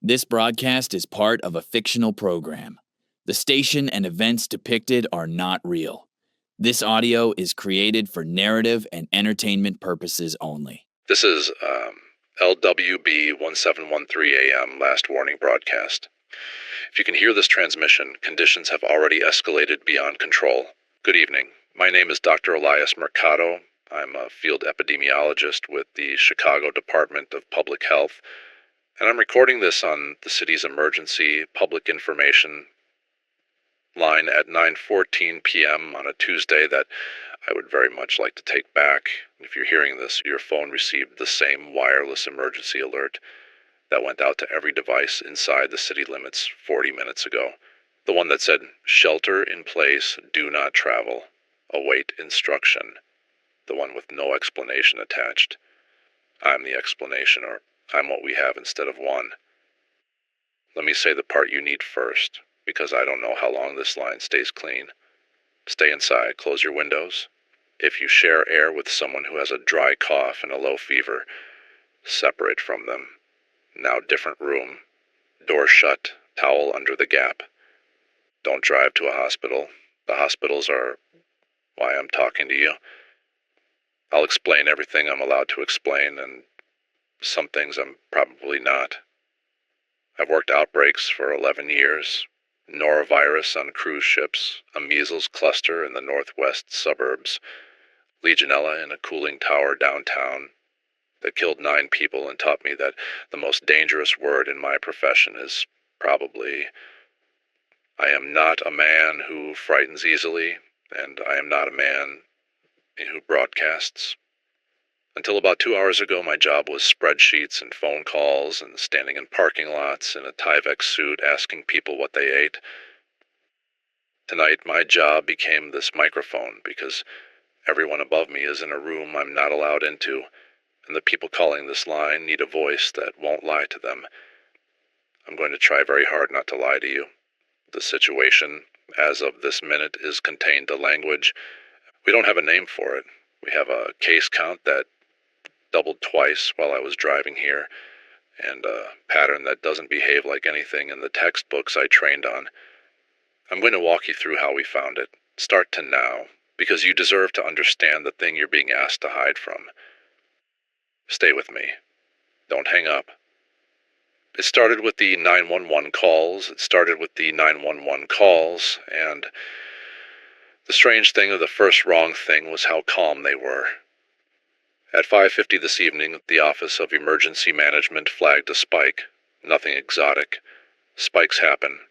This broadcast is part of a fictional program. The station and events depicted are not real. This audio is created for narrative and entertainment purposes only. This is LWB 1713 AM last warning broadcast. If you can hear this transmission, conditions have already escalated beyond control. Good evening. My name is Dr. Elias Mercado. I'm a field epidemiologist with the Chicago Department of Public Health, and I'm recording this on the city's emergency public information line at 9:14 p.m. on a Tuesday that I would very much like to take back. If you're hearing this, your phone received the same wireless emergency alert that went out to every device inside the city limits 40 minutes ago. The one that said, "Shelter in place, do not travel, await instruction." The one with no explanation attached. I'm the explanation, or I'm what we have instead of one. Let me say the part you need first, because I don't know how long this line stays clean. Stay inside, close your windows. If you share air with someone who has a dry cough and a low fever, separate from them. Now different room. Door shut, towel under the gap. Don't drive to a hospital. The hospitals are why I'm talking to you. I'll explain everything I'm allowed to explain, and some things I'm probably not. I've worked outbreaks for 11 years. Norovirus on cruise ships, a measles cluster in the northwest suburbs, Legionella in a cooling tower downtown that killed 9 people and taught me that the most dangerous word in my profession is probably, I am not a man who frightens easily, and I am not a man who broadcasts. Until about 2 hours ago, my job was spreadsheets and phone calls and standing in parking lots in a Tyvek suit asking people what they ate. Tonight, my job became this microphone because everyone above me is in a room I'm not allowed into, and the people calling this line need a voice that won't lie to them. I'm going to try very hard not to lie to you. The situation, as of this minute, is contained to language. We don't have a name for it. We have a case count that doubled twice while I was driving here, and a pattern that doesn't behave like anything in the textbooks I trained on. I'm going to walk you through how we found it, start to now, because you deserve to understand the thing you're being asked to hide from. Stay with me. Don't hang up. It started with the 911 calls, and the strange thing of the first wrong thing was how calm they were. At 5:50 this evening, the Office of Emergency Management flagged a spike. Nothing exotic. Spikes happen.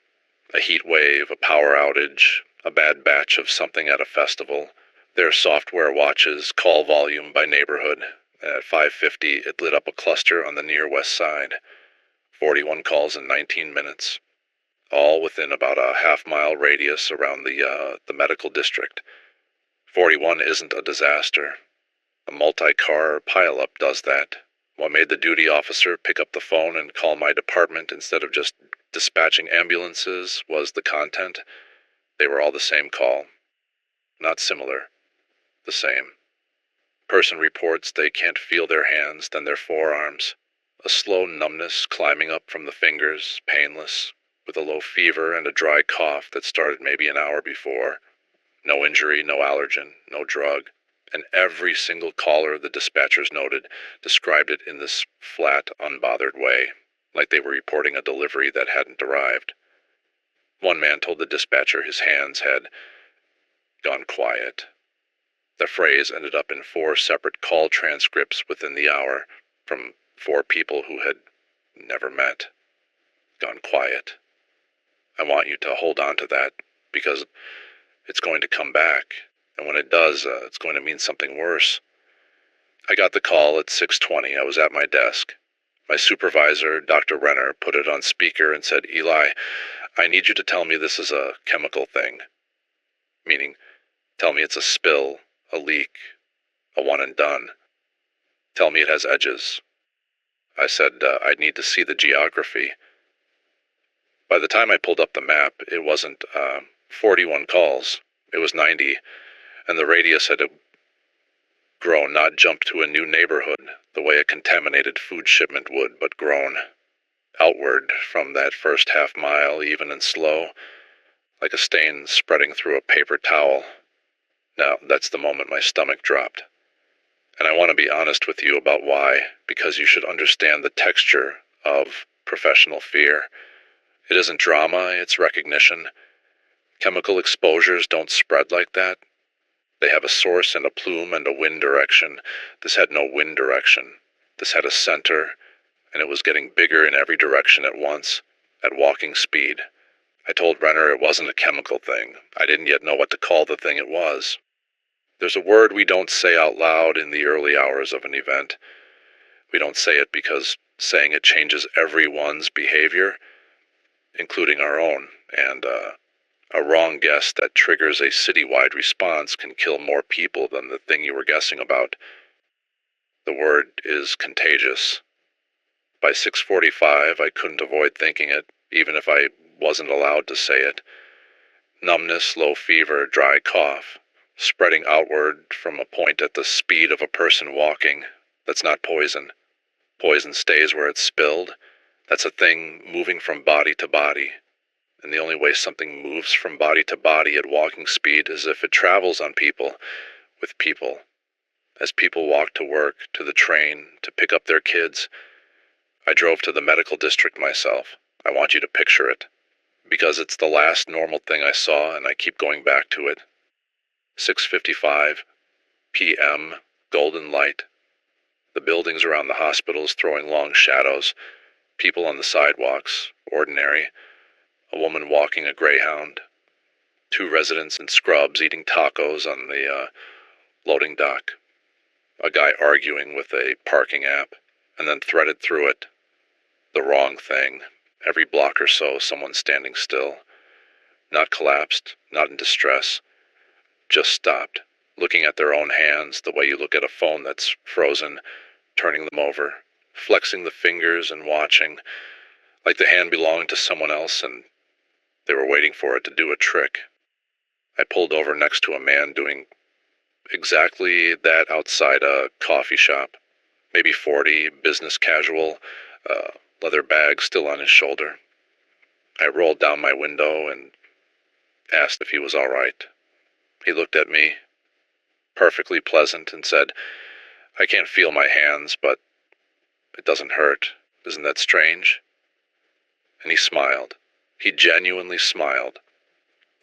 A heat wave, a power outage, a bad batch of something at a festival. Their software watches call volume by neighborhood. At 5:50, it lit up a cluster on the near west side. 41 calls in 19 minutes. All within about a half-mile radius around the medical district. 41 isn't a disaster. A multi-car pileup does that. What made the duty officer pick up the phone and call my department instead of just dispatching ambulances was the content. They were all the same call. Not similar. The same. Person reports they can't feel their hands, then their forearms. A slow numbness climbing up from the fingers, painless, with a low fever and a dry cough that started maybe an hour before. No injury, no allergen, no drug. And every single caller the dispatchers noted described it in this flat, unbothered way, like they were reporting a delivery that hadn't arrived. One man told the dispatcher his hands had gone quiet. The phrase ended up in 4 separate call transcripts within the hour from 4 people who had never met. Gone quiet. I want you to hold on to that because it's going to come back. And when it does, it's going to mean something worse. I got the call at 6:20. I was at my desk. My supervisor, Dr. Renner, put it on speaker and said, "Eli, I need you to tell me this is a chemical thing." Meaning, tell me it's a spill, a leak, a one and done. Tell me it has edges. I said I'd need to see the geography. By the time I pulled up the map, it wasn't 41 calls. It was 90. And the radius had grown, not jumped to a new neighborhood, the way a contaminated food shipment would, but grown. outward from that first half mile, even and slow, like a stain spreading through a paper towel. Now, that's the moment my stomach dropped. And I want to be honest with you about why, because you should understand the texture of professional fear. It isn't drama, it's recognition. Chemical exposures don't spread like that. They have a source and a plume and a wind direction. This had no wind direction. This had a center, and it was getting bigger in every direction at once, at walking speed. I told Renner it wasn't a chemical thing. I didn't yet know what to call the thing it was. There's a word we don't say out loud in the early hours of an event. We don't say it because saying it changes everyone's behavior, including our own, and a wrong guess that triggers a citywide response can kill more people than the thing you were guessing about. The word is contagious. By 6:45, I couldn't avoid thinking it, even if I wasn't allowed to say it. Numbness, low fever, dry cough, spreading outward from a point at the speed of a person walking. That's not poison. Poison stays where it's spilled. That's a thing moving from body to body. And the only way something moves from body to body at walking speed is if it travels on people, with people. As people walk to work, to the train, to pick up their kids. I drove to the medical district myself. I want you to picture it. Because it's the last normal thing I saw, and I keep going back to it. 6:55 p.m., golden light. The buildings around the hospitals throwing long shadows. People on the sidewalks, ordinary. A woman walking a greyhound. 2 residents in scrubs eating tacos on the loading dock. A guy arguing with a parking app, and then threaded through it. The wrong thing. Every block or so, someone standing still. Not collapsed, not in distress. Just stopped, looking at their own hands the way you look at a phone that's frozen, turning them over, flexing the fingers and watching, like the hand belonged to someone else and they were waiting for it to do a trick. I pulled over next to a man doing exactly that outside a coffee shop. Maybe 40, business casual, leather bag still on his shoulder. I rolled down my window and asked if he was all right. He looked at me, perfectly pleasant, and said, "I can't feel my hands, but it doesn't hurt. Isn't that strange?" And he smiled. He genuinely smiled,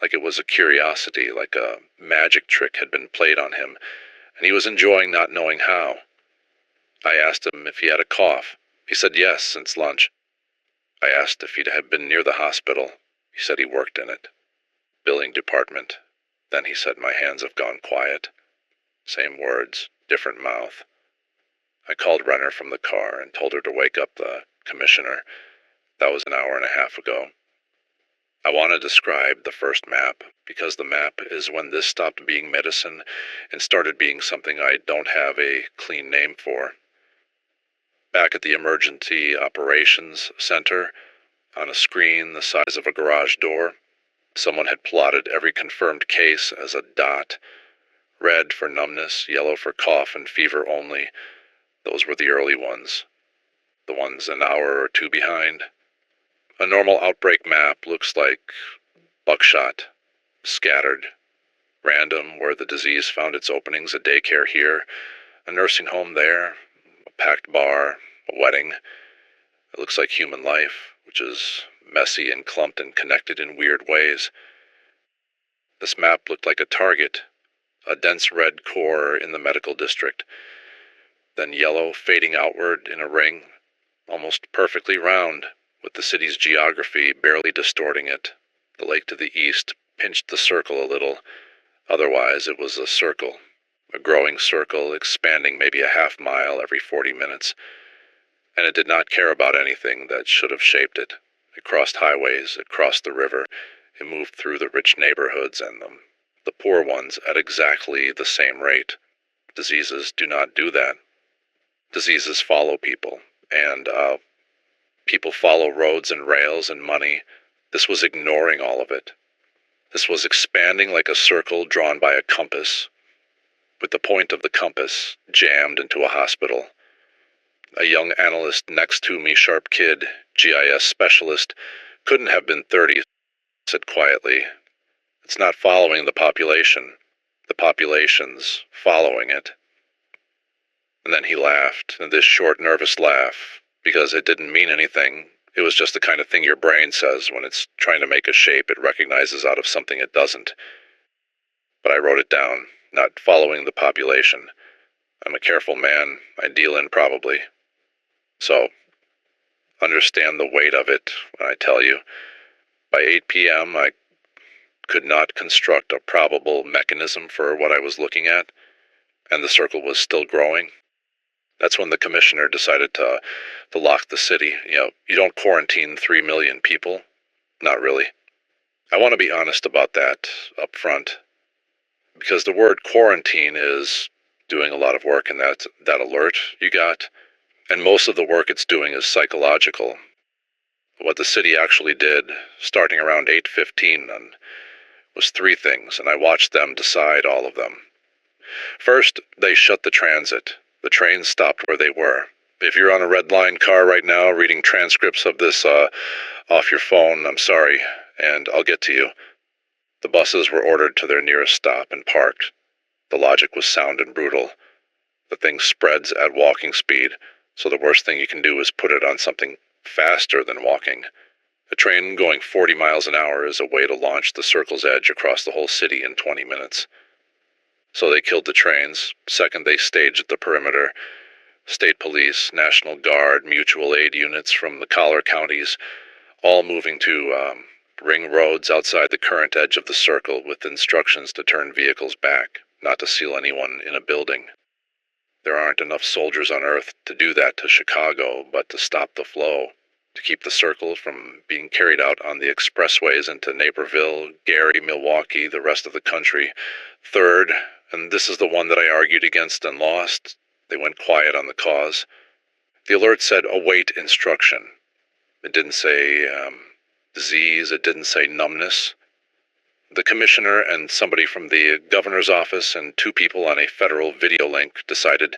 like it was a curiosity, like a magic trick had been played on him, and he was enjoying not knowing how. I asked him if he had a cough. He said yes, since lunch. I asked if he had been near the hospital. He said he worked in it. Billing department. Then he said, "My hands have gone quiet." Same words, different mouth. I called Renner from the car and told her to wake up the commissioner. That was an hour and a half ago. I want to describe the first map, because the map is when this stopped being medicine and started being something I don't have a clean name for. Back at the Emergency Operations Center, on a screen the size of a garage door, someone had plotted every confirmed case as a dot. Red for numbness, yellow for cough and fever only. Those were the early ones. The ones an hour or 2 behind. A normal outbreak map looks like buckshot, scattered, random where the disease found its openings, a daycare here, a nursing home there, a packed bar, a wedding. It looks like human life, which is messy and clumped and connected in weird ways. This map looked like a target, a dense red core in the medical district, then yellow fading outward in a ring, almost perfectly round, with the city's geography barely distorting it. The lake to the east pinched the circle a little. Otherwise, it was a circle, a growing circle expanding maybe a half mile every 40 minutes. And it did not care about anything that should have shaped it. It crossed highways, it crossed the river, it moved through the rich neighborhoods and the poor ones at exactly the same rate. Diseases do not do that. Diseases follow people, and people follow roads and rails and money. This was ignoring all of it. This was expanding like a circle drawn by a compass, with the point of the compass jammed into a hospital. A young analyst next to me, sharp kid, GIS specialist, couldn't have been 30, said quietly. It's not following the population. The population's following it. And then he laughed, and this short, nervous laugh, because it didn't mean anything. It was just the kind of thing your brain says when it's trying to make a shape it recognizes out of something it doesn't. But I wrote it down, not following the population. I'm a careful man. I deal in probably. So, understand the weight of it when I tell you. By 8 p.m., I could not construct a probable mechanism for what I was looking at, and the circle was still growing. That's when the commissioner decided to lock the city. You don't quarantine 3 million people. Not really. I want to be honest about that up front, because the word quarantine is doing a lot of work in that alert you got, and most of the work it's doing is psychological. What the city actually did, starting around 8:15, was 3 things, and I watched them decide all of them. First, they shut the transit. The trains stopped where they were. If you're on a red line car right now reading transcripts of this off your phone, I'm sorry, and I'll get to you. The buses were ordered to their nearest stop and parked. The logic was sound and brutal. The thing spreads at walking speed, so the worst thing you can do is put it on something faster than walking. A train going 40 miles an hour is a way to launch the circle's edge across the whole city in 20 minutes. So they killed the trains. Second, they staged the perimeter. State police, National Guard, mutual aid units from the collar counties, all moving to ring roads outside the current edge of the circle with instructions to turn vehicles back, not to seal anyone in a building. There aren't enough soldiers on Earth to do that to Chicago, but to stop the flow, to keep the circle from being carried out on the expressways into Naperville, Gary, Milwaukee, the rest of the country. Third, and this is the one that I argued against and lost, they went quiet on the cause. The alert said await instruction. It didn't say disease, it didn't say numbness. The commissioner and somebody from the governor's office and 2 people on a federal video link decided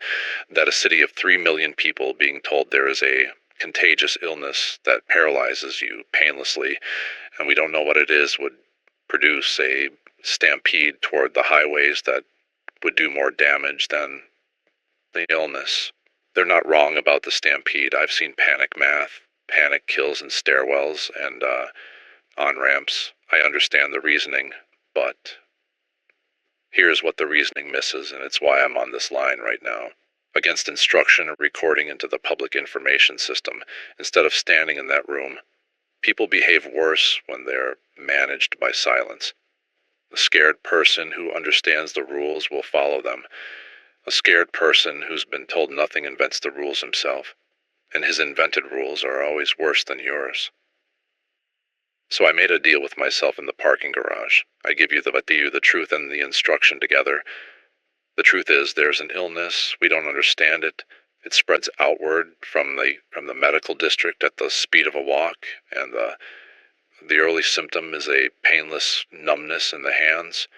that a city of 3 million people being told there is a contagious illness that paralyzes you painlessly, and we don't know what it is, would produce a stampede toward the highways that would do more damage than the illness. They're not wrong about the stampede. I've seen panic math. Panic kills in stairwells and on-ramps. I understand the reasoning, but here's what the reasoning misses, and it's why I'm on this line right now. Against instruction and recording into the public information system, instead of standing in that room. People behave worse when they're managed by silence. A scared person who understands the rules will follow them. A scared person who's been told nothing invents the rules himself, and his invented rules are always worse than yours. So I made a deal with myself in the parking garage. I give you the truth and the instruction together. The truth is there's an illness, we don't understand it. It spreads outward from the medical district at the speed of a walk, and the early symptom is a painless numbness in the hands.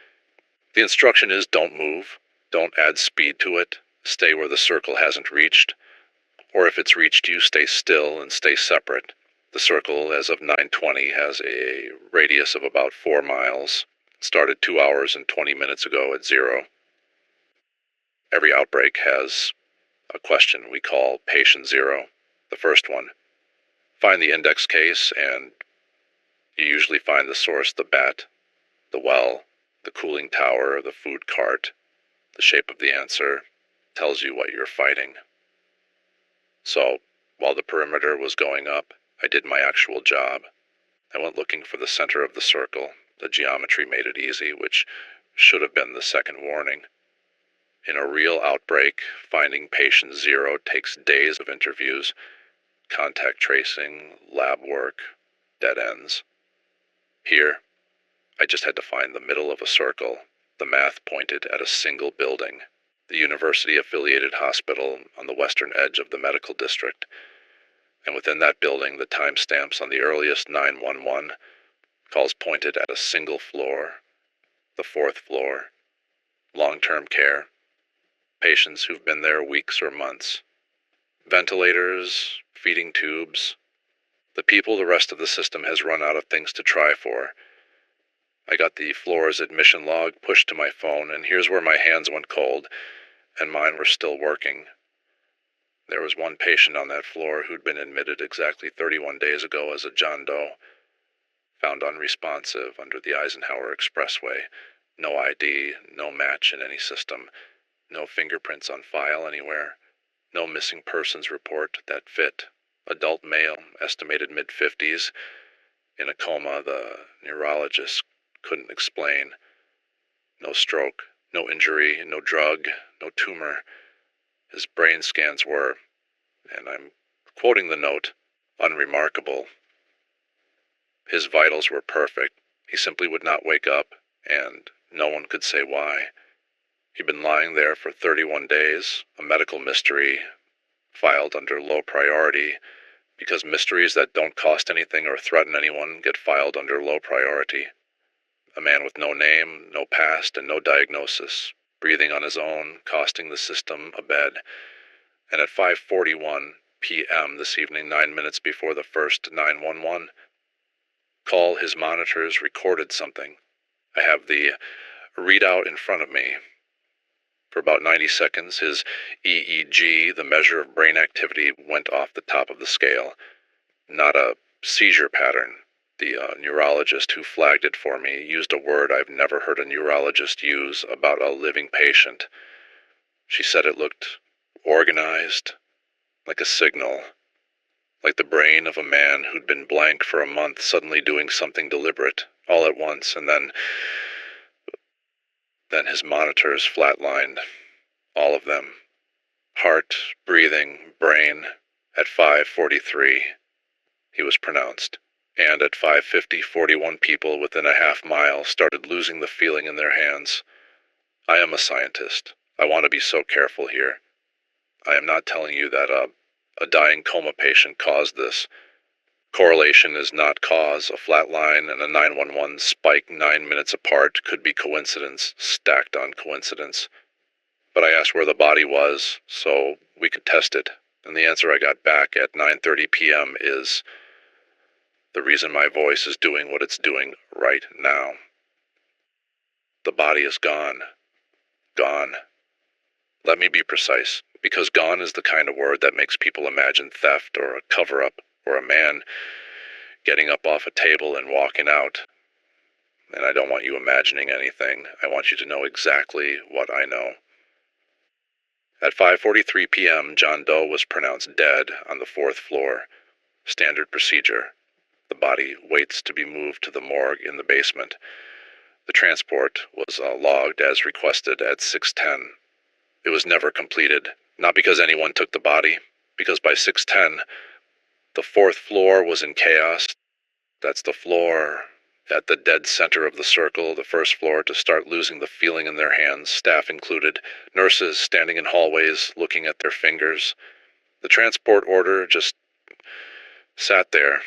The instruction is don't move, don't add speed to it, stay where the circle hasn't reached, or if it's reached you, stay still and stay separate. The circle, as of 9:20, has a radius of about 4 miles. It started 2 hours and 20 minutes ago at 0. Every outbreak has a question we call patient 0. The first one. Find the index case, and you usually find the source: the bat, the well, the cooling tower, the food cart. The shape of the answer tells you what you're fighting. So, while the perimeter was going up, I did my actual job. I went looking for the center of the circle. The geometry made it easy, which should have been the second warning. In a real outbreak, finding patient 0 takes days of interviews, contact tracing, lab work, dead ends. Here, I just had to find the middle of a circle. The math pointed at a single building, the university-affiliated hospital on the western edge of the medical district. And within that building, the timestamps on the earliest 911 calls pointed at a single floor, the 4th floor. Long-term care, patients who've been there weeks or months. Ventilators, feeding tubes, The rest of the system has run out of things to try for. I got the floor's admission log pushed to my phone, and here's where my hands went cold, and mine were still working. There was one patient on that floor who'd been admitted exactly 31 days ago as a John Doe, found unresponsive under the Eisenhower Expressway. No ID, no match in any system, no fingerprints on file anywhere, no missing persons report that fit. Adult male, estimated mid-50s, in a coma the neurologist couldn't explain. No stroke, no injury, no drug, no tumor. His brain scans were, and I'm quoting the note, unremarkable. His vitals were perfect. He simply would not wake up, and no one could say why. He'd been lying there for 31 days, a medical mystery, filed under low priority, because mysteries that don't cost anything or threaten anyone get filed under low priority. A man with no name, no past, and no diagnosis, breathing on his own, costing the system a bed. And at 5:41 p.m. this evening, 9 minutes before the first 911 call, his monitors recorded something. I have the readout in front of me. For about 90 seconds, his EEG, the measure of brain activity, went off the top of the scale. Not a seizure pattern. The neurologist who flagged it for me used a word I've never heard a neurologist use about a living patient. She said it looked organized, like a signal, like the brain of a man who'd been blank for a month suddenly doing something deliberate, all at once, and then his monitors flatlined, all of them. Heart, breathing, brain. At 5:43, he was pronounced. And at 5:50, 41 people within a half mile started losing the feeling in their hands. I am a scientist. I want to be so careful here. I am not telling you that a dying coma patient caused this. Correlation is not cause. A flat line and a 911 spike 9 minutes apart could be coincidence, stacked on coincidence. But I asked where the body was so we could test it, and the answer I got back at 9:30 p.m. is the reason my voice is doing what it's doing right now. The body is gone. Gone. Let me be precise, because gone is the kind of word that makes people imagine theft or a cover-up or a man getting up off a table and walking out. And I don't want you imagining anything. I want you to know exactly what I know. At 5:43 p.m., John Doe was pronounced dead on the 4th floor. Standard procedure. The body waits to be moved to the morgue in the basement. The transport was logged as requested at 6:10. It was never completed, not because anyone took the body, because by 6:10, the 4th floor was in chaos. That's the floor at the dead center of the circle, the first floor to start losing the feeling in their hands, staff included, nurses standing in hallways looking at their fingers. The transport order just sat there,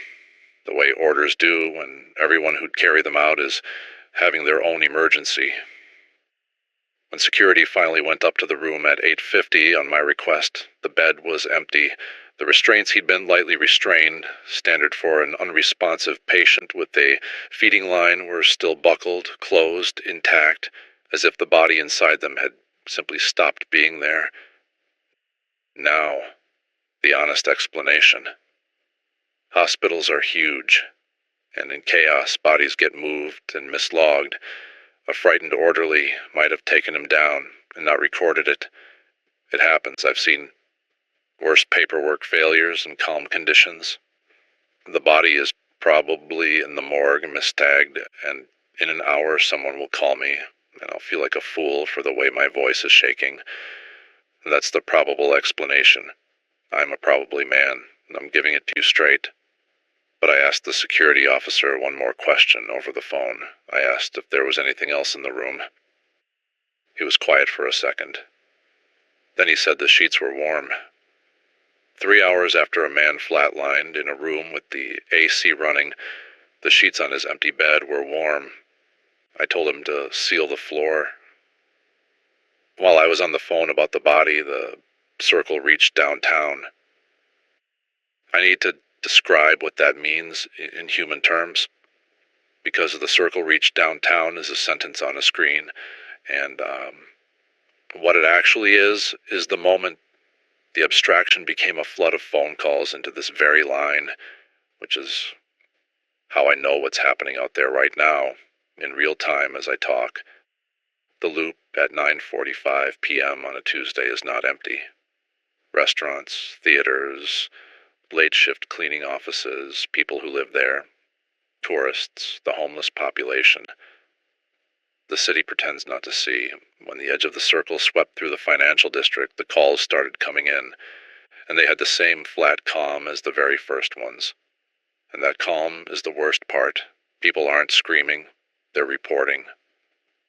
the way orders do when everyone who'd carry them out is having their own emergency. When security finally went up to the room at 8:50 on my request, the bed was empty. The restraints he'd been lightly restrained, standard for an unresponsive patient with a feeding line, were still buckled, closed, intact, as if the body inside them had simply stopped being there. Now, the honest explanation. Hospitals are huge, and in chaos, bodies get moved and mislogged. A frightened orderly might have taken him down and not recorded it. It happens. I've seen worse paperwork failures in calm conditions. The body is probably in the morgue, mistagged, and in an hour someone will call me, and I'll feel like a fool for the way my voice is shaking. That's the probable explanation. I'm a probably man, and I'm giving it to you straight. But I asked the security officer one more question over the phone. I asked if there was anything else in the room. He was quiet for a second. Then he said the sheets were warm. 3 hours after a man flatlined in a room with the AC running, the sheets on his empty bed were warm. I told him to seal the floor. While I was on the phone about the body, the circle reached downtown. I need to describe what that means in human terms. Because the circle reached downtown is a sentence on a screen, and what it actually is the moment the abstraction became a flood of phone calls into this very line, which is how I know what's happening out there right now, in real time as I talk. The loop at 9:45 p.m. on a Tuesday is not empty. Restaurants, theaters, late shift cleaning offices, people who live there, tourists, the homeless population. The city pretends not to see. When the edge of the circle swept through the financial district, the calls started coming in, and they had the same flat calm as the very first ones. And that calm is the worst part. People aren't screaming, they're reporting.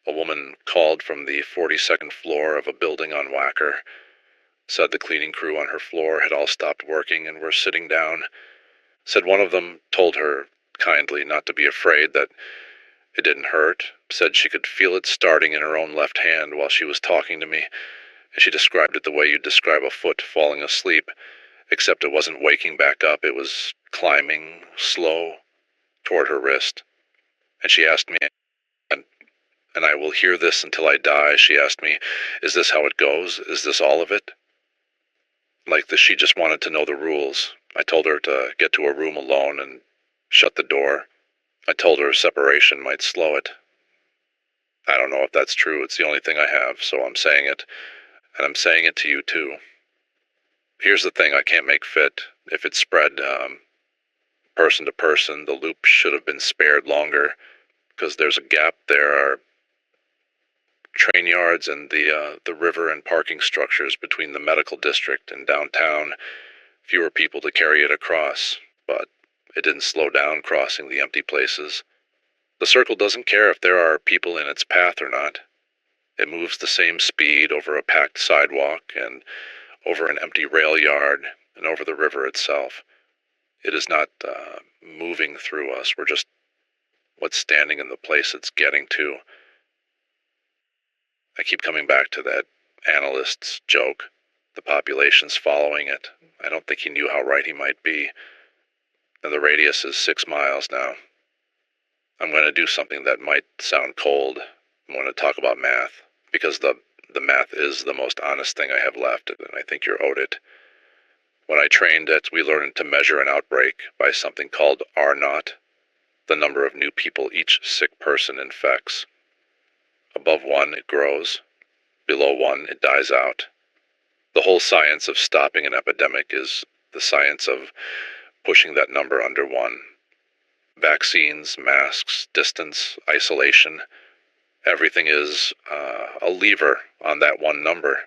A woman called from the 42nd floor of a building on Wacker, said the cleaning crew on her floor had all stopped working and were sitting down, said one of them told her kindly not to be afraid, that it didn't hurt, said she could feel it starting in her own left hand while she was talking to me, and she described it the way you'd describe a foot falling asleep, except it wasn't waking back up, it was climbing, slow, toward her wrist. And she asked me, and I will hear this until I die, she asked me, is this how it goes? Is this all of it? Like she just wanted to know the rules. I told her to get to a room alone and shut the door. I told her separation might slow it. I don't know if that's true. It's the only thing I have, so I'm saying it. And I'm saying it to you, too. Here's the thing I can't make fit. If it spread person to person, the loop should have been spared longer, because there's a gap. There are train yards and the river and parking structures between the medical district and downtown. Fewer people to carry it across, but it didn't slow down crossing the empty places. The circle doesn't care if there are people in its path or not. It moves the same speed over a packed sidewalk and over an empty rail yard and over the river itself. It is not moving through us. We're just what's standing in the place it's getting to. I keep coming back to that analyst's joke. The population's following it. I don't think he knew how right he might be. And the radius is 6 miles now. I'm going to do something that might sound cold. I'm going to talk about math, because the math is the most honest thing I have left, and I think you're owed it. When I trained it, we learned to measure an outbreak by something called R0, the number of new people each sick person infects. Above 1, it grows. Below 1, it dies out. The whole science of stopping an epidemic is the science of pushing that number under 1. Vaccines, masks, distance, isolation, everything is a lever on that one number.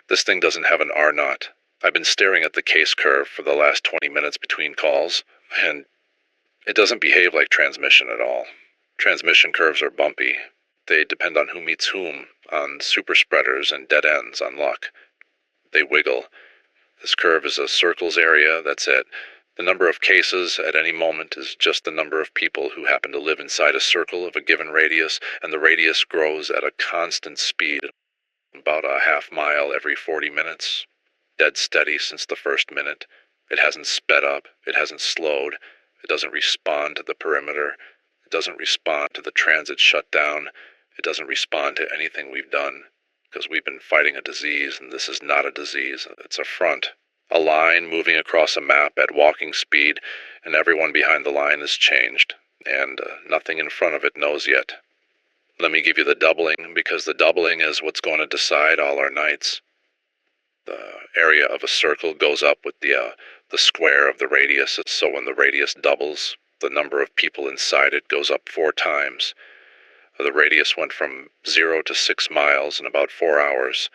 This thing doesn't have an R0. I've been staring at the case curve for the last 20 minutes between calls, and it doesn't behave like transmission at all. Transmission curves are bumpy. They depend on who meets whom, on super spreaders and dead ends, on luck. They wiggle. This curve is a circles area, that's it. The number of cases at any moment is just the number of people who happen to live inside a circle of a given radius, and the radius grows at a constant speed, about a half mile every 40 minutes. Dead steady since the first minute. It hasn't sped up, it hasn't slowed, it doesn't respond to the perimeter, it doesn't respond to the transit shutdown, it doesn't respond to anything we've done, because we've been fighting a disease, and this is not a disease, it's a front. A line moving across a map at walking speed, and everyone behind the line is changed, and nothing in front of it knows yet. Let me give you the doubling, because the doubling is what's going to decide all our nights. The area of a circle goes up with the square of the radius, so when the radius doubles, the number of people inside it goes up 4 times. The radius went from 0 to 6 miles in about 4 hours.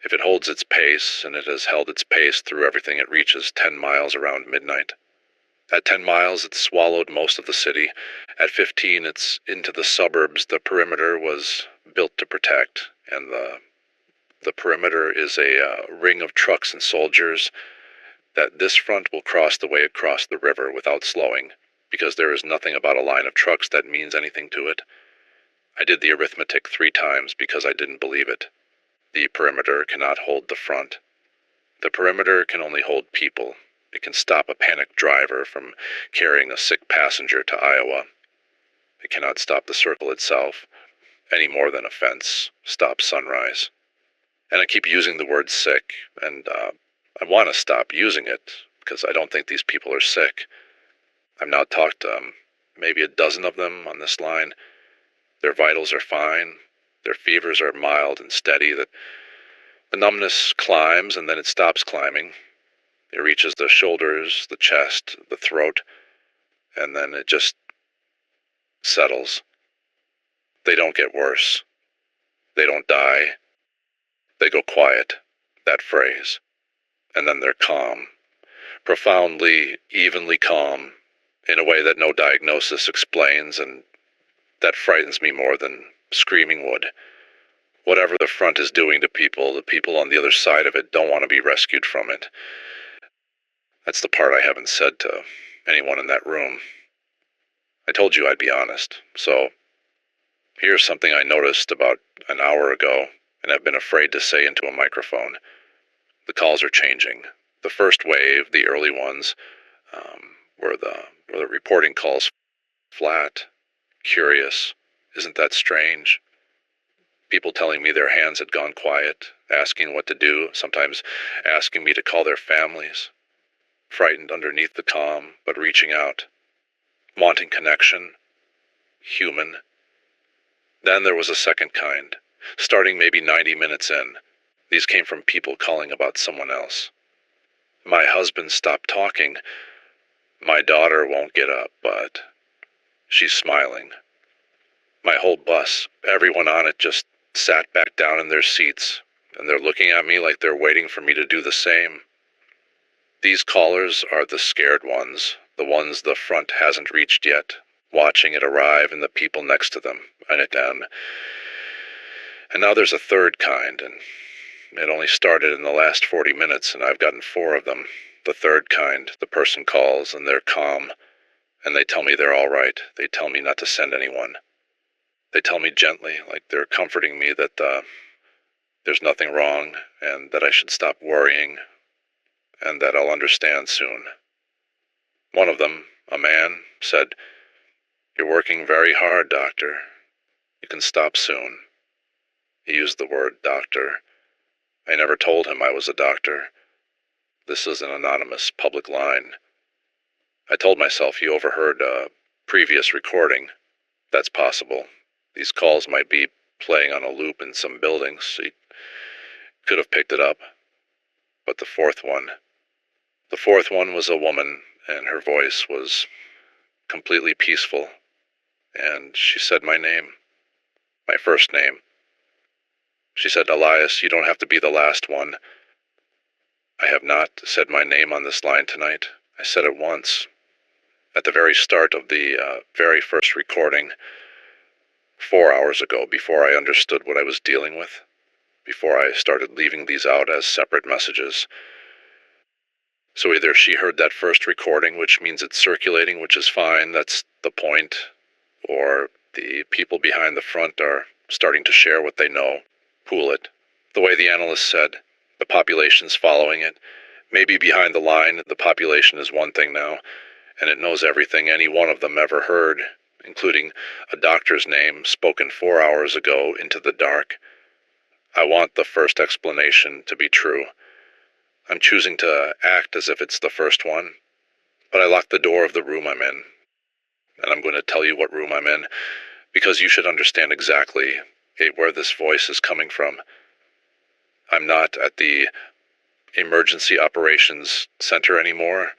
If it holds its pace, and it has held its pace through everything, it reaches 10 miles around midnight. At 10 miles, it's swallowed most of the city. At 15, it's into the suburbs the perimeter was built to protect, and the perimeter is a ring of trucks and soldiers that this front will cross the way it crossed the river without slowing, because there is nothing about a line of trucks that means anything to it. I did the arithmetic 3 times because I didn't believe it. The perimeter cannot hold the front. The perimeter can only hold people. It can stop a panicked driver from carrying a sick passenger to Iowa. It cannot stop the circle itself, any more than a fence stops sunrise. And I keep using the word sick, and I want to stop using it, because I don't think these people are sick. I've now talked to maybe a dozen of them on this line. Their vitals are fine. Their fevers are mild and steady. The numbness climbs, and then it stops climbing. It reaches the shoulders, the chest, the throat, and then it just settles. They don't get worse. They don't die. They go quiet, that phrase. And then they're calm. Profoundly, evenly calm, in a way that no diagnosis explains, and that frightens me more than screaming would. Whatever the front is doing to people, the people on the other side of it don't want to be rescued from it. That's the part I haven't said to anyone in that room. I told you I'd be honest, so here's something I noticed about an hour ago, and I've been afraid to say into a microphone. The calls are changing. The first wave, the early ones, were the reporting calls flat, curious. Isn't that strange? People telling me their hands had gone quiet, asking what to do, sometimes asking me to call their families. Frightened underneath the calm, but reaching out. Wanting connection. Human. Then there was a second kind, starting maybe 90 minutes in. These came from people calling about someone else. My husband stopped talking. My daughter won't get up, but she's smiling. My whole bus, everyone on it just sat back down in their seats, and they're looking at me like they're waiting for me to do the same. These callers are the scared ones, the ones the front hasn't reached yet, watching it arrive and the people next to them, and now there's a third kind, and it only started in the last 40 minutes, and I've gotten 4 of them. The third kind, the person calls, and they're calm, and they tell me they're all right. They tell me not to send anyone. They tell me gently, like they're comforting me, that there's nothing wrong, and that I should stop worrying, and that I'll understand soon. One of them, a man, said, "You're working very hard, doctor. You can stop soon." He used the word doctor. I never told him I was a doctor. This is an anonymous public line. I told myself he overheard a previous recording. That's possible. These calls might be playing on a loop in some buildings. He could have picked it up. But the fourth one was a woman, and her voice was completely peaceful. And she said my name, my first name. She said, "Elias, you don't have to be the last one." I have not said my name on this line tonight. I said it once, at the very start of the very first recording, 4 hours ago, before I understood what I was dealing with, before I started leaving these out as separate messages. So either she heard that first recording, which means it's circulating, which is fine, that's the point, or the people behind the front are starting to share what they know, pool it. The way the analyst said, the population's following it. Maybe behind the line, the population is one thing now, and it knows everything any one of them ever heard, including a doctor's name spoken 4 hours ago into the dark. I want the first explanation to be true. I'm choosing to act as if it's the first one, but I locked the door of the room I'm in, and I'm going to tell you what room I'm in, because you should understand exactly where this voice is coming from. I'm not at the Emergency Operations Center anymore.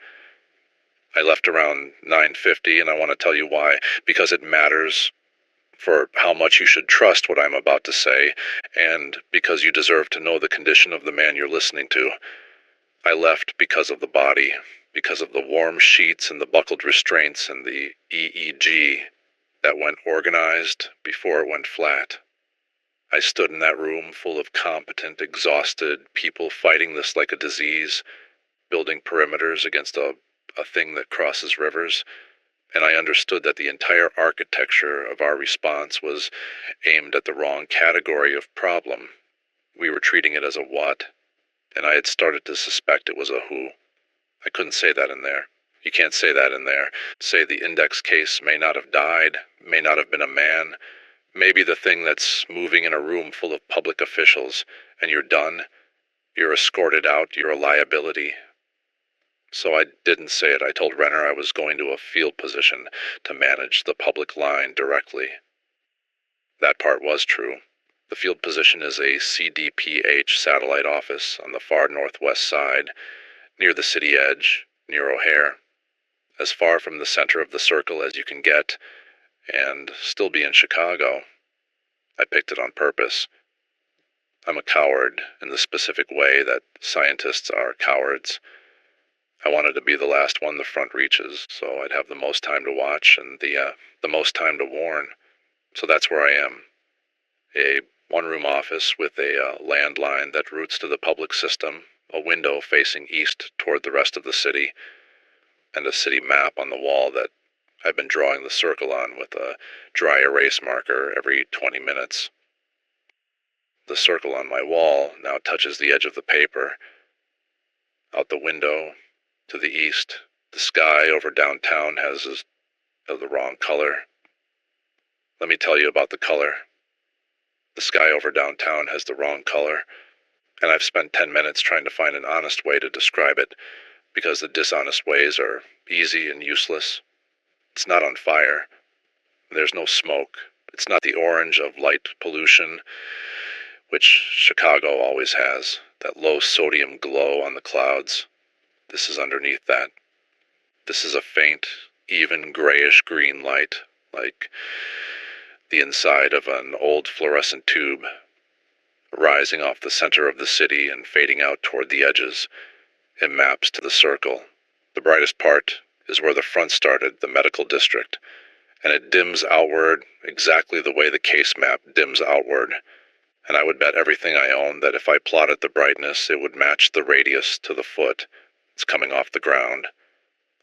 I left around 9:50, and I want to tell you why. Because it matters for how much you should trust what I'm about to say, and because you deserve to know the condition of the man you're listening to. I left because of the body, because of the warm sheets and the buckled restraints and the EEG that went organized before it went flat. I stood in that room full of competent, exhausted people fighting this like a disease, building perimeters against a thing that crosses rivers, and I understood that the entire architecture of our response was aimed at the wrong category of problem. We were treating it as a what, and I had started to suspect it was a who. I couldn't say that in there. You can't say that in there. Say the index case may not have died, may not have been a man, maybe the thing that's moving in a room full of public officials, and you're done. You're escorted out, you're a liability. So I didn't say it. I told Renner I was going to a field position to manage the public line directly. That part was true. The field position is a CDPH satellite office on the far northwest side, near the city edge, near O'Hare, as far from the center of the circle as you can get, and still be in Chicago. I picked it on purpose. I'm a coward in the specific way that scientists are cowards. I wanted to be the last one the front reaches, so I'd have the most time to watch and the most time to warn. So that's where I am. A one-room office with a landline that routes to the public system, a window facing east toward the rest of the city, and a city map on the wall that I've been drawing the circle on with a dry erase marker every 20 minutes. The circle on my wall now touches the edge of the paper. Out the window, to the east, the sky over downtown is of the wrong color. Let me tell you about the color. The sky over downtown has the wrong color, and I've spent 10 minutes trying to find an honest way to describe it, because the dishonest ways are easy and useless. It's not on fire. There's no smoke. It's not the orange of light pollution, which Chicago always has, that low sodium glow on the clouds. This is underneath that. This is a faint, even grayish green light, like the inside of an old fluorescent tube, rising off the center of the city and fading out toward the edges. It maps to the circle. The brightest part is where the front started, the medical district, and it dims outward exactly the way the case map dims outward. And I would bet everything I own that if I plotted the brightness, it would match the radius to the foot. It's coming off the ground,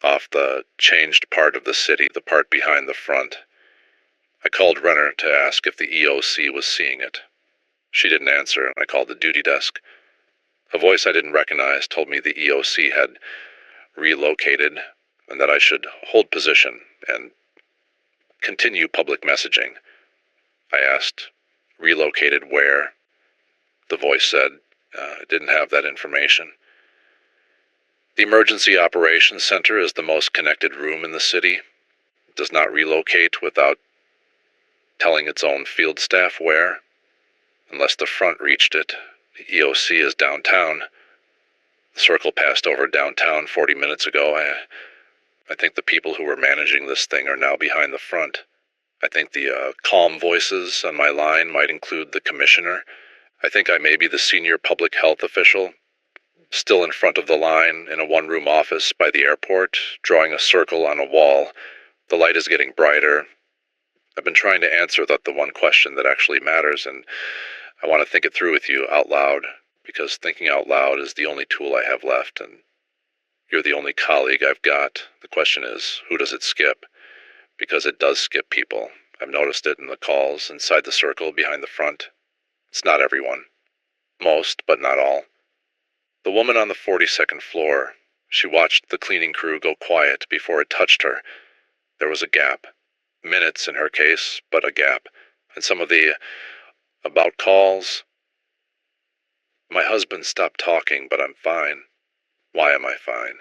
off the changed part of the city, the part behind the front. I called Renner to ask if the EOC was seeing it. She didn't answer, and I called the duty desk. A voice I didn't recognize told me the EOC had relocated and that I should hold position and continue public messaging. I asked, relocated where? The voice said, it didn't have that information. The Emergency Operations Center is the most connected room in the city. It does not relocate without telling its own field staff where. Unless the front reached it, the EOC is downtown. The circle passed over downtown 40 minutes ago. I think the people who were managing this thing are now behind the front. I think the calm voices on my line might include the commissioner. I think I may be the senior public health official, still in front of the line in a one-room office by the airport, drawing a circle on a wall. The light is getting brighter. I've been trying to answer the one question that actually matters, and I want to think it through with you out loud, because thinking out loud is the only tool I have left, and you're the only colleague I've got. The question is, who does it skip? Because it does skip people. I've noticed it in the calls inside the circle behind the front. It's not everyone. Most, but not all. The woman on the 42nd floor, she watched the cleaning crew go quiet before it touched her. There was a gap. Minutes in her case, but a gap. And some of the about calls. My husband stopped talking, but I'm fine. Why am I fine?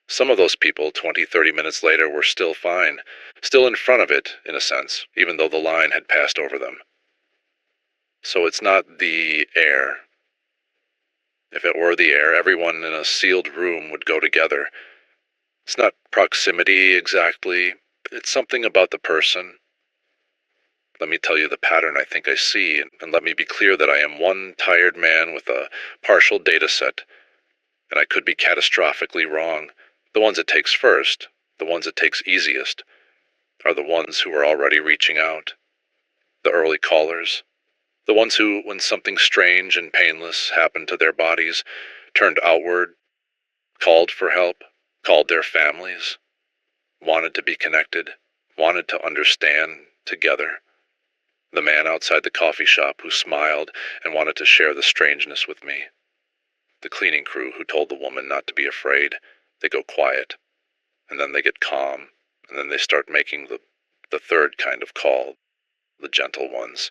Some of those people, 20, 30 minutes later, were still fine. Still in front of it, in a sense, even though the line had passed over them. So it's not the air. If it were the air, everyone in a sealed room would go together. It's not proximity exactly. It's something about the person. Let me tell you the pattern I think I see, and let me be clear that I am one tired man with a partial data set, and I could be catastrophically wrong. The ones it takes first, the ones it takes easiest, are the ones who are already reaching out. The early callers. The ones who, when something strange and painless happened to their bodies, turned outward, called for help, called their families, wanted to be connected, wanted to understand together. The man outside the coffee shop who smiled and wanted to share the strangeness with me. The cleaning crew who told the woman not to be afraid, they go quiet, and then they get calm, and then they start making the third kind of call, the gentle ones,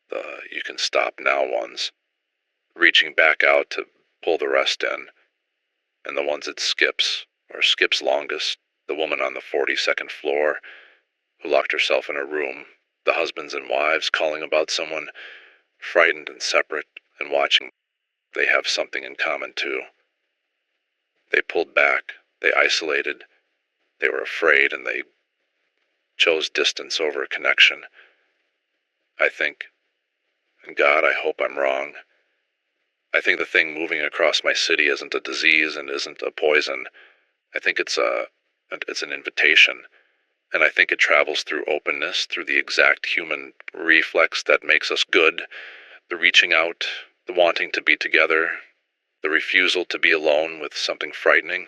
the you can stop now ones, reaching back out to pull the rest in, and the ones it skips, or skips longest, the woman on the 42nd floor who locked herself in her room, the husbands and wives calling about someone, frightened and separate, and watching. They have something in common too. They pulled back, they isolated, they were afraid, and they chose distance over connection. I think, and God, I hope I'm wrong, I think the thing moving across my city isn't a disease and isn't a poison. I think it's an invitation. And I think it travels through openness, through the exact human reflex that makes us good, the reaching out, the wanting to be together, the refusal to be alone with something frightening.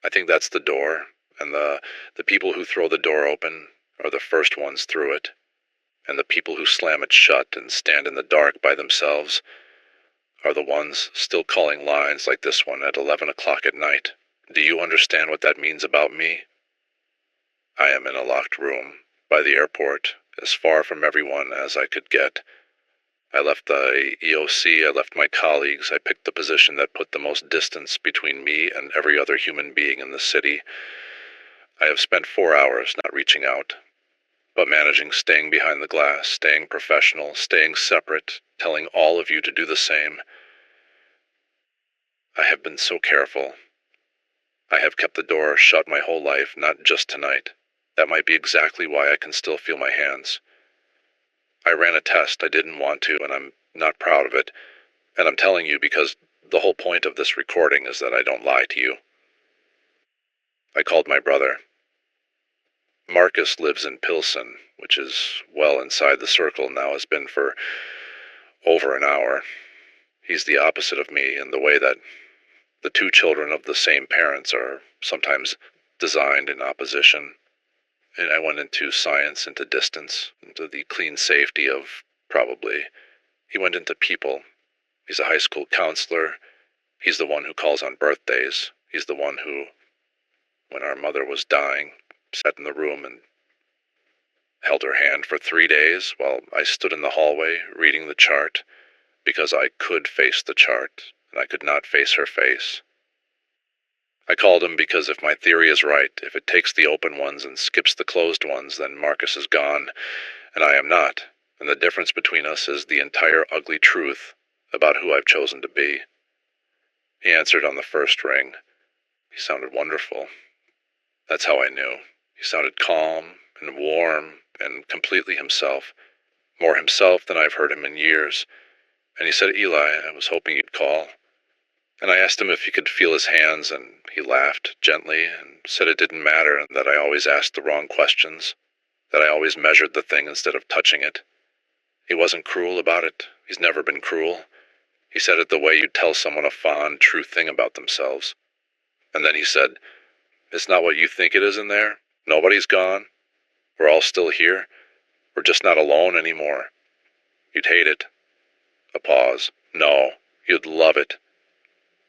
I think that's the door, and the people who throw the door open are the first ones through it, and the people who slam it shut and stand in the dark by themselves are the ones still calling lines like this one at 11 o'clock at night. Do you understand what that means about me? I am in a locked room, by the airport, as far from everyone as I could get. I left the EOC, I left my colleagues, I picked the position that put the most distance between me and every other human being in the city. I have spent 4 hours not reaching out, but managing staying behind the glass, staying professional, staying separate, telling all of you to do the same. I have been so careful. I have kept the door shut my whole life, not just tonight. That might be exactly why I can still feel my hands. I ran a test I didn't want to, and I'm not proud of it. And I'm telling you because the whole point of this recording is that I don't lie to you. I called my brother. Marcus lives in Pilsen, which is well inside the circle now, has been for over an hour. He's the opposite of me in the way that the two children of the same parents are sometimes designed in opposition. And I went into science, into distance, into the clean safety of probably. He went into people. He's a high school counselor. He's the one who calls on birthdays. He's the one who, when our mother was dying, sat in the room and held her hand for 3 days while I stood in the hallway reading the chart because I could face the chart and I could not face her face. I called him because if my theory is right, if it takes the open ones and skips the closed ones, then Marcus is gone, and I am not, and the difference between us is the entire ugly truth about who I've chosen to be. He answered on the first ring. He sounded wonderful. That's how I knew. He sounded calm and warm and completely himself, more himself than I've heard him in years. And he said, "Eli, I was hoping you'd call." And I asked him if he could feel his hands, and he laughed gently and said it didn't matter and that I always asked the wrong questions, that I always measured the thing instead of touching it. He wasn't cruel about it. He's never been cruel. He said it the way you'd tell someone a fond, true thing about themselves. And then he said, "It's not what you think it is in there. Nobody's gone. We're all still here. We're just not alone anymore. You'd hate it." A pause. "No, you'd love it.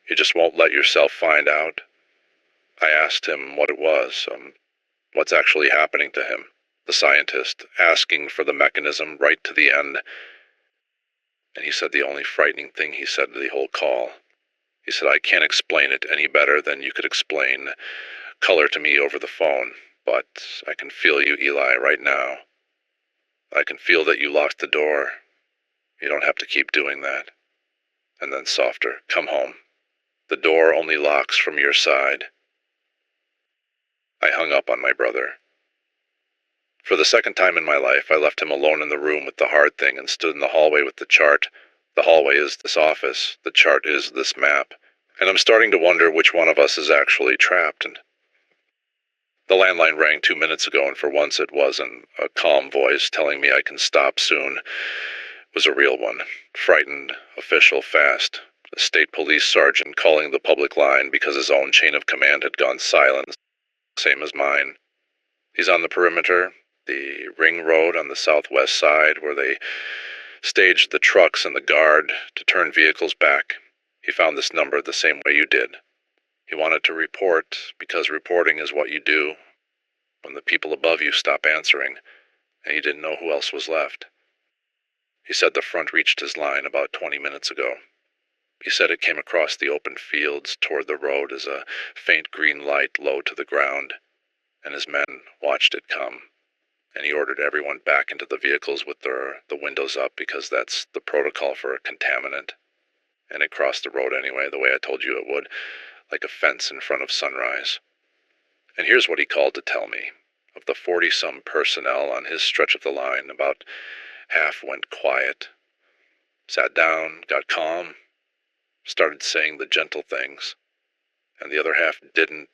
You just won't let yourself find out." I asked him what it was, what's actually happening to him, the scientist, asking for the mechanism right to the end. And he said the only frightening thing he said to the whole call. He said, "I can't explain it any better than you could explain color to me over the phone, but I can feel you, Eli, right now. I can feel that you locked the door. You don't have to keep doing that." And then softer, "Come home. The door only locks from your side." I hung up on my brother. For the second time in my life, I left him alone in the room with the hard thing and stood in the hallway with the chart. The hallway is this office. The chart is this map. And I'm starting to wonder which one of us is actually trapped. And the landline rang 2 minutes ago, and for once it wasn't a calm voice telling me I can stop soon. It was a real one. Frightened, official, fast. A state police sergeant calling the public line because his own chain of command had gone silent, same as mine. He's on the perimeter, the ring road on the southwest side where they staged the trucks and the guard to turn vehicles back. He found this number the same way you did. He wanted to report because reporting is what you do when the people above you stop answering and you didn't know who else was left. He said the front reached his line about 20 minutes ago. He said it came across the open fields toward the road as a faint green light low to the ground, and his men watched it come. And he ordered everyone back into the vehicles with the windows up because that's the protocol for a contaminant. And it crossed the road anyway, the way I told you it would, like a fence in front of sunrise. And here's what he called to tell me. Of the 40-some personnel on his stretch of the line, about half went quiet, sat down, got calm, started saying the gentle things, and the other half didn't.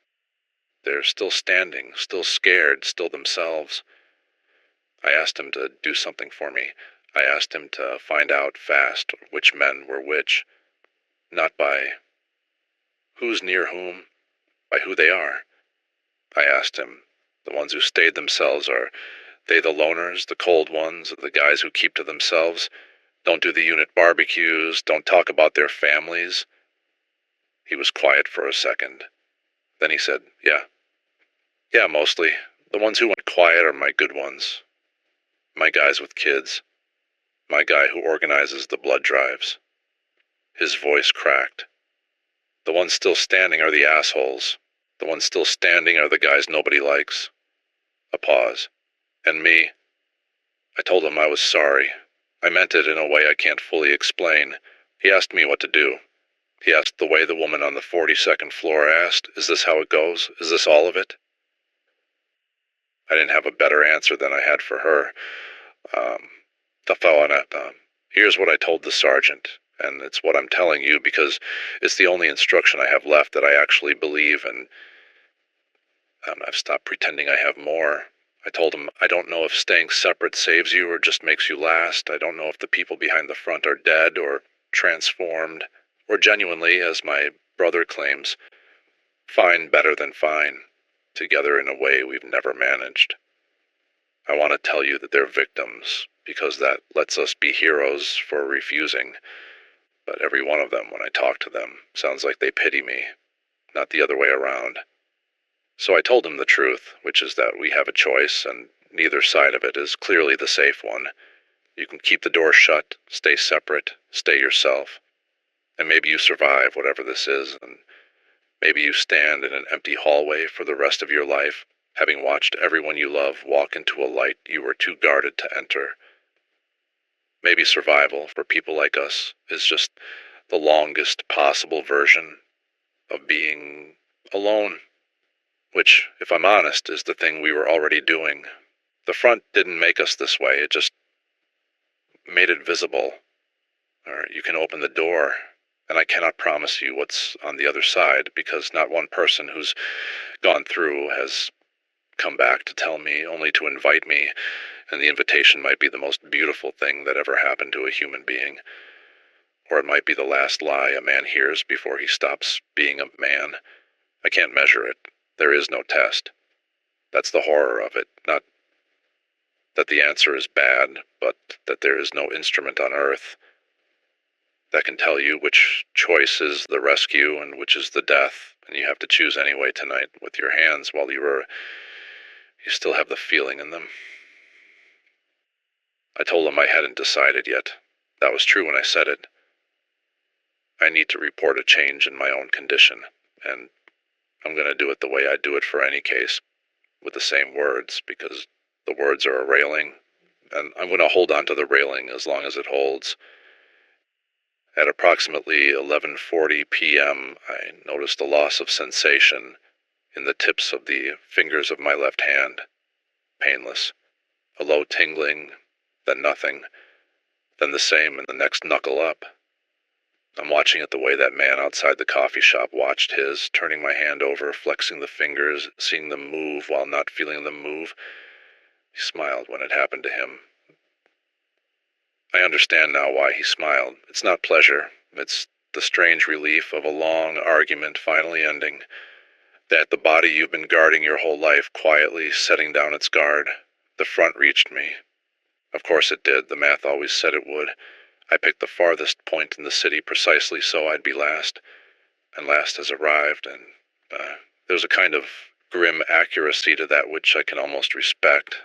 They're still standing, still scared, still themselves. I asked him to do something for me. I asked him to find out fast which men were which, not by who's near whom, by who they are. I asked him, the ones who stayed themselves, are they the loners, the cold ones, the guys who keep to themselves, don't do the unit barbecues, don't talk about their families? He was quiet for a second. Then he said, Yeah, mostly. The ones who went quiet are my good ones. My guys with kids. My guy who organizes the blood drives. His voice cracked. The ones still standing are the assholes. The ones still standing are the guys nobody likes. A pause. And me. I told him I was sorry. I meant it in a way I can't fully explain. He asked me what to do. He asked the way the woman on the 42nd floor asked, is this how it goes? Is this all of it? I didn't have a better answer than I had for her. Here's what I told the sergeant, and it's what I'm telling you because it's the only instruction I have left that I actually believe, and I've stopped pretending I have more. I told him, I don't know if staying separate saves you or just makes you last. I don't know if the people behind the front are dead or transformed, or genuinely, as my brother claims, fine better than fine, together in a way we've never managed. I want to tell you that they're victims, because that lets us be heroes for refusing. But every one of them, when I talk to them, sounds like they pity me, not the other way around. So I told him the truth, which is that we have a choice, and neither side of it is clearly the safe one. You can keep the door shut, stay separate, stay yourself. And maybe you survive whatever this is, and maybe you stand in an empty hallway for the rest of your life, having watched everyone you love walk into a light you were too guarded to enter. Maybe survival, for people like us, is just the longest possible version of being alone. Which, if I'm honest, is the thing we were already doing. The front didn't make us this way, it just made it visible. Or you can open the door, and I cannot promise you what's on the other side, because not one person who's gone through has come back to tell me, only to invite me, and the invitation might be the most beautiful thing that ever happened to a human being. Or it might be the last lie a man hears before he stops being a man. I can't measure it. There is no test. That's the horror of it, not that the answer is bad, but that there is no instrument on earth that can tell you which choice is the rescue and which is the death, and you have to choose anyway tonight with your hands while you still have the feeling in them. I told him I hadn't decided yet. That was true when I said it. I need to report a change in my own condition, and I'm going to do it the way I do it for any case, with the same words, because the words are a railing, and I'm going to hold on to the railing as long as it holds. At approximately 11:40 p.m., I noticed a loss of sensation in the tips of the fingers of my left hand. Painless. A low tingling, then nothing, then the same in the next knuckle up. I'm watching it the way that man outside the coffee shop watched his, turning my hand over, flexing the fingers, seeing them move while not feeling them move. He smiled when it happened to him. I understand now why he smiled. It's not pleasure. It's the strange relief of a long argument finally ending. That the body you've been guarding your whole life quietly setting down its guard. The front reached me. Of course it did. The math always said it would. I picked the farthest point in the city precisely so I'd be last, and last has arrived, and there's a kind of grim accuracy to that which I can almost respect.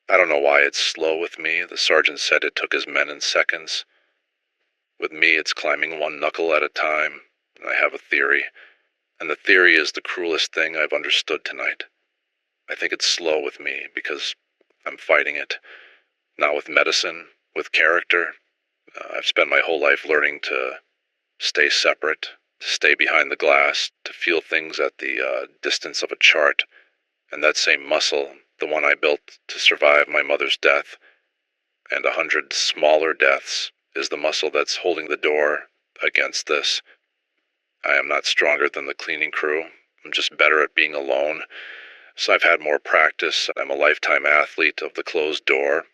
I don't know why it's slow with me. The sergeant said it took his men in seconds. With me, it's climbing one knuckle at a time, and I have a theory, and the theory is the cruelest thing I've understood tonight. I think it's slow with me because I'm fighting it. Not with medicine, with character. I've spent my whole life learning to stay separate, to stay behind the glass, to feel things at the distance of a chart. And that same muscle, the one I built to survive my mother's death, and 100 smaller deaths, is the muscle that's holding the door against this. I am not stronger than the cleaning crew. I'm just better at being alone. So I've had more practice. I'm a lifetime athlete of the closed door.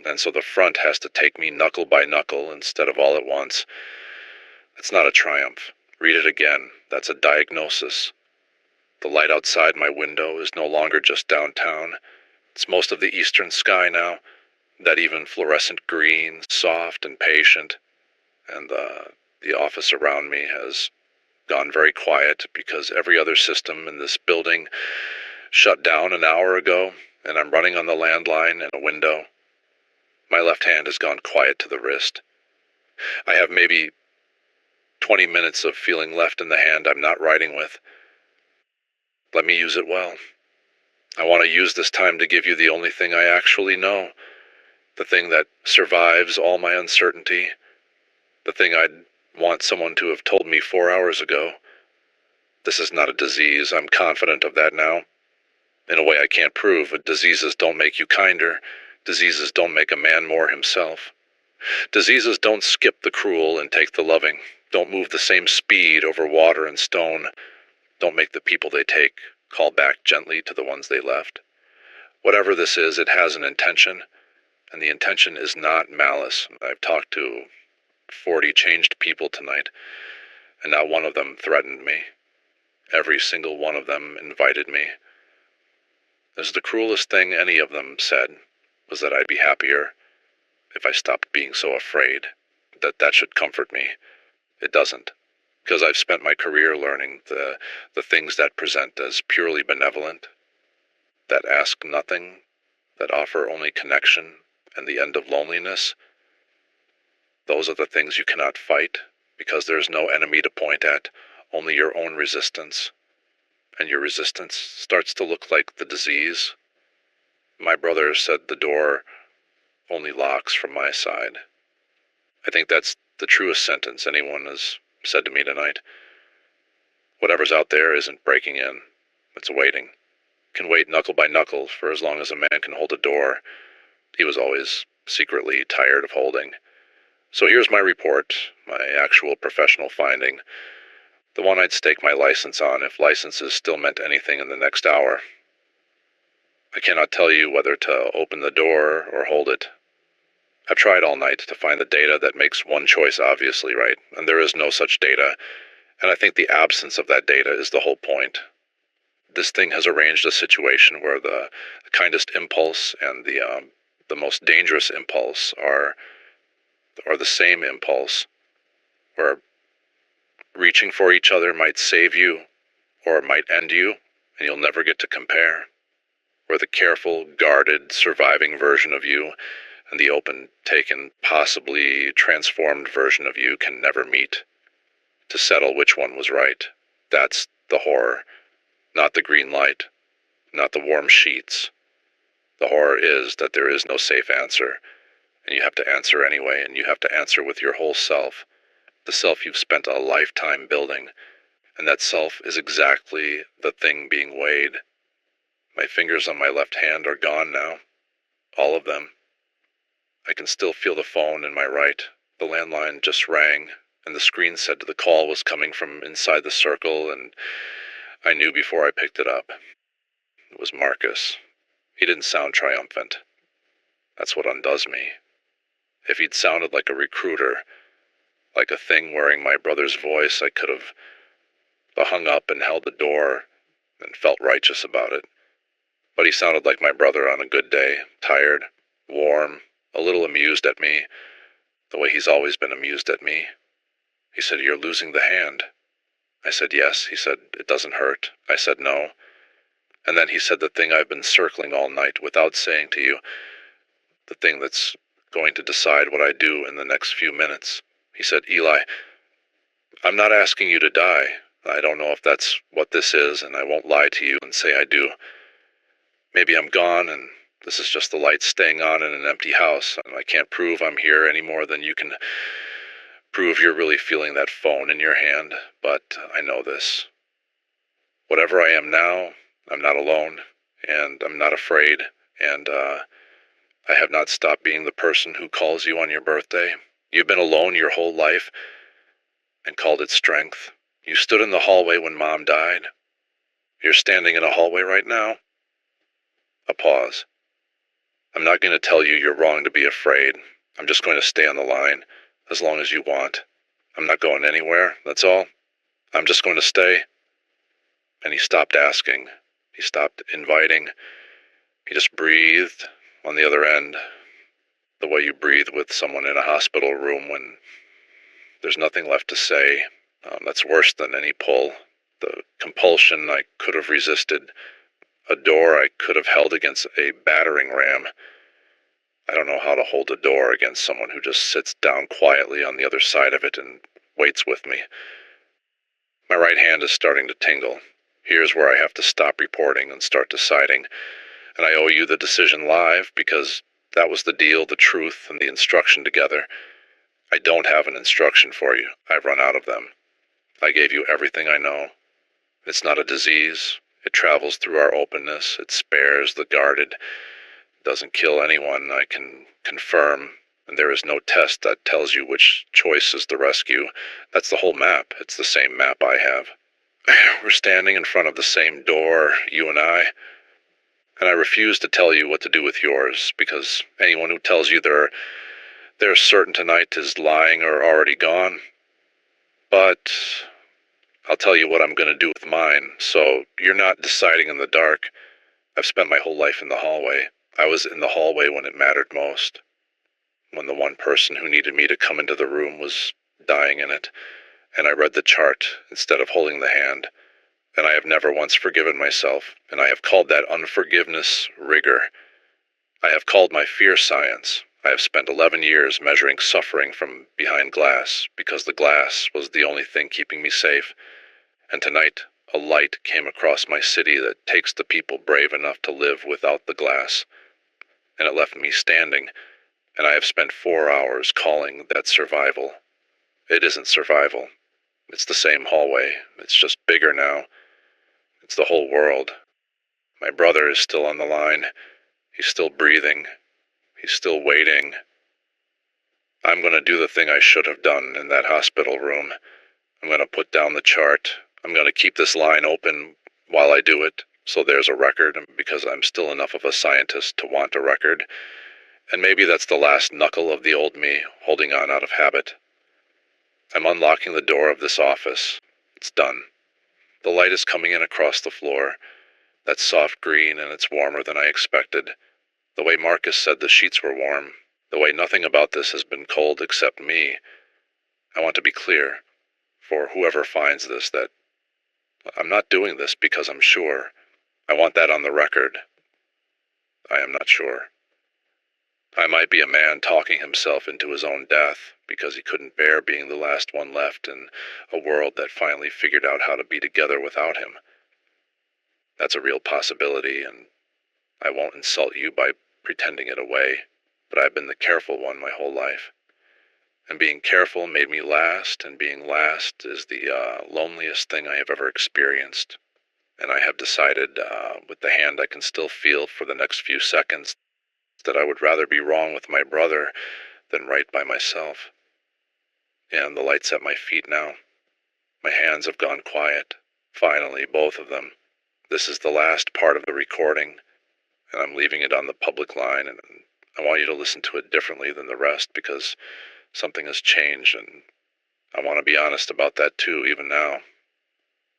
And so the front has to take me knuckle by knuckle instead of all at once. It's not a triumph. Read it again. That's a diagnosis. The light outside my window is no longer just downtown. It's most of the eastern sky now. That even fluorescent green, soft and patient. And the office around me has gone very quiet because every other system in this building shut down an hour ago, and I'm running on the landline and a window. My left hand has gone quiet to the wrist. I have maybe 20 minutes of feeling left in the hand I'm not writing with. Let me use it well. I want to use this time to give you the only thing I actually know. The thing that survives all my uncertainty. The thing I'd want someone to have told me 4 hours ago. This is not a disease. I'm confident of that now. In a way I can't prove, but diseases don't make you kinder. Diseases don't make a man more himself. Diseases don't skip the cruel and take the loving. Don't move the same speed over water and stone. Don't make the people they take call back gently to the ones they left. Whatever this is, it has an intention, and the intention is not malice. I've talked to 40 changed people tonight, and not one of them threatened me. Every single one of them invited me. As the cruelest thing any of them said was that I'd be happier if I stopped being so afraid, that should comfort me. It doesn't, because I've spent my career learning the things that present as purely benevolent, that ask nothing, that offer only connection and the end of loneliness. Those are the things you cannot fight, because there is no enemy to point at, only your own resistance. And your resistance starts to look like the disease. My brother said the door only locks from my side. I think that's the truest sentence anyone has said to me tonight. Whatever's out there isn't breaking in. It's waiting. It can wait knuckle by knuckle for as long as a man can hold a door. He was always secretly tired of holding. So here's my report, my actual professional finding. The one I'd stake my license on if licenses still meant anything in the next hour. I cannot tell you whether to open the door or hold it. I've tried all night to find the data that makes one choice obviously right, and there is no such data, and I think the absence of that data is the whole point. This thing has arranged a situation where the kindest impulse and the most dangerous impulse are the same impulse, where reaching for each other might save you, or it might end you, and you'll never get to compare. Where the careful, guarded, surviving version of you and the open, taken, possibly transformed version of you can never meet. To settle which one was right. That's the horror. Not the green light. Not the warm sheets. The horror is that there is no safe answer, and you have to answer anyway, and you have to answer with your whole self. The self you've spent a lifetime building, and that self is exactly the thing being weighed. My fingers on my left hand are gone now. All of them. I can still feel the phone in my right. The landline just rang, and the screen said the call was coming from inside the circle, and I knew before I picked it up. It was Marcus. He didn't sound triumphant. That's what undoes me. If he'd sounded like a recruiter, like a thing wearing my brother's voice, I could have hung up and held the door and felt righteous about it. But he sounded like my brother on a good day, tired, warm, a little amused at me, the way he's always been amused at me. He said, "You're losing the hand." I said, "Yes." He said, "It doesn't hurt." I said, "No." And then he said the thing I've been circling all night without saying to you, the thing that's going to decide what I do in the next few minutes. He said, "Eli, I'm not asking you to die. I don't know if that's what this is, and I won't lie to you and say I do. Maybe I'm gone, and this is just the lights staying on in an empty house, and I can't prove I'm here any more than you can prove you're really feeling that phone in your hand, but I know this. Whatever I am now, I'm not alone, and I'm not afraid, and I have not stopped being the person who calls you on your birthday. You've been alone your whole life and called it strength. You stood in the hallway when Mom died. You're standing in a hallway right now." A pause. "I'm not going to tell you you're wrong to be afraid. I'm just going to stay on the line as long as you want. I'm not going anywhere, that's all. I'm just going to stay." And he stopped asking. He stopped inviting. He just breathed on the other end, the way you breathe with someone in a hospital room when there's nothing left to say. That's worse than any pull. The compulsion I could have resisted, a door I could have held against a battering ram. I don't know how to hold a door against someone who just sits down quietly on the other side of it and waits with me. My right hand is starting to tingle. Here's where I have to stop reporting and start deciding. And I owe you the decision live because that was the deal, the truth, and the instruction together. I don't have an instruction for you. I've run out of them. I gave you everything I know. It's not a disease. It travels through our openness. It spares the guarded. It doesn't kill anyone, I can confirm. And there is no test that tells you which choice is the rescue. That's the whole map. It's the same map I have. We're standing in front of the same door, you and I I refuse to tell you what to do with yours, because anyone who tells you they're certain tonight is lying or already gone. But I'll tell you what I'm going to do with mine, so you're not deciding in the dark. I've spent my whole life in the hallway. I was in the hallway when it mattered most, when the one person who needed me to come into the room was dying in it, and I read the chart instead of holding the hand. And I have never once forgiven myself, and I have called that unforgiveness rigor. I have called my fear science. I have spent 11 years measuring suffering from behind glass, because the glass was the only thing keeping me safe. And tonight, a light came across my city that takes the people brave enough to live without the glass. And it left me standing, and I have spent 4 hours calling that survival. It isn't survival. It's the same hallway. It's just bigger now. It's the whole world. My brother is still on the line. He's still breathing. He's still waiting. I'm going to do the thing I should have done in that hospital room. I'm going to put down the chart. I'm going to keep this line open while I do it, so there's a record, because I'm still enough of a scientist to want a record. And maybe that's the last knuckle of the old me, holding on out of habit. I'm unlocking the door of this office. It's done. The light is coming in across the floor. That's soft green, and it's warmer than I expected. The way Marcus said the sheets were warm. The way nothing about this has been cold except me. I want to be clear, for whoever finds this, that I'm not doing this because I'm sure. I want that on the record. I am not sure. I might be a man talking himself into his own death because he couldn't bear being the last one left in a world that finally figured out how to be together without him. That's a real possibility, and I won't insult you by pretending it away, but I've been the careful one my whole life. And being careful made me last, and being last is the loneliest thing I have ever experienced. And I have decided, with the hand I can still feel for the next few seconds, that I would rather be wrong with my brother than right by myself. And the light's at my feet now. My hands have gone quiet. Finally, both of them. This is the last part of the recording, and I'm leaving it on the public line, and I want you to listen to it differently than the rest, because something has changed, and I want to be honest about that too, even now.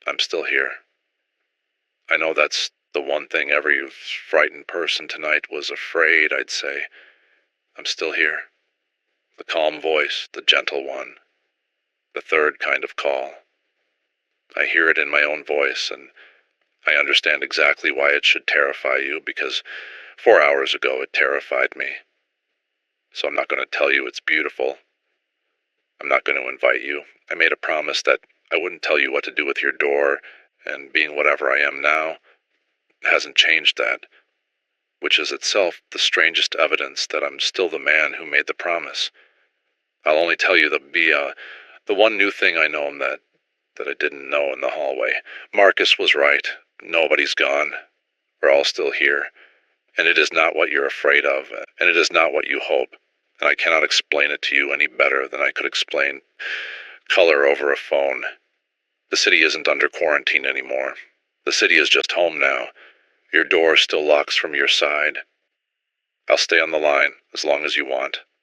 I'm still here. I know that's the one thing every frightened person tonight was afraid I'd say. I'm still here. The calm voice, the gentle one. The third kind of call. I hear it in my own voice, and I understand exactly why it should terrify you, because 4 hours ago it terrified me. So I'm not going to tell you it's beautiful. I'm not going to invite you. I made a promise that I wouldn't tell you what to do with your door, and being whatever I am now hasn't changed that, which is itself the strangest evidence that I'm still the man who made the promise. I'll only tell you the one new thing I know that I didn't know in the hallway. Marcus was right. Nobody's gone. We're all still here. And it is not what you're afraid of, and it is not what you hope. And I cannot explain it to you any better than I could explain color over a phone. The city isn't under quarantine anymore. The city is just home now. Your door still locks from your side. I'll stay on the line as long as you want.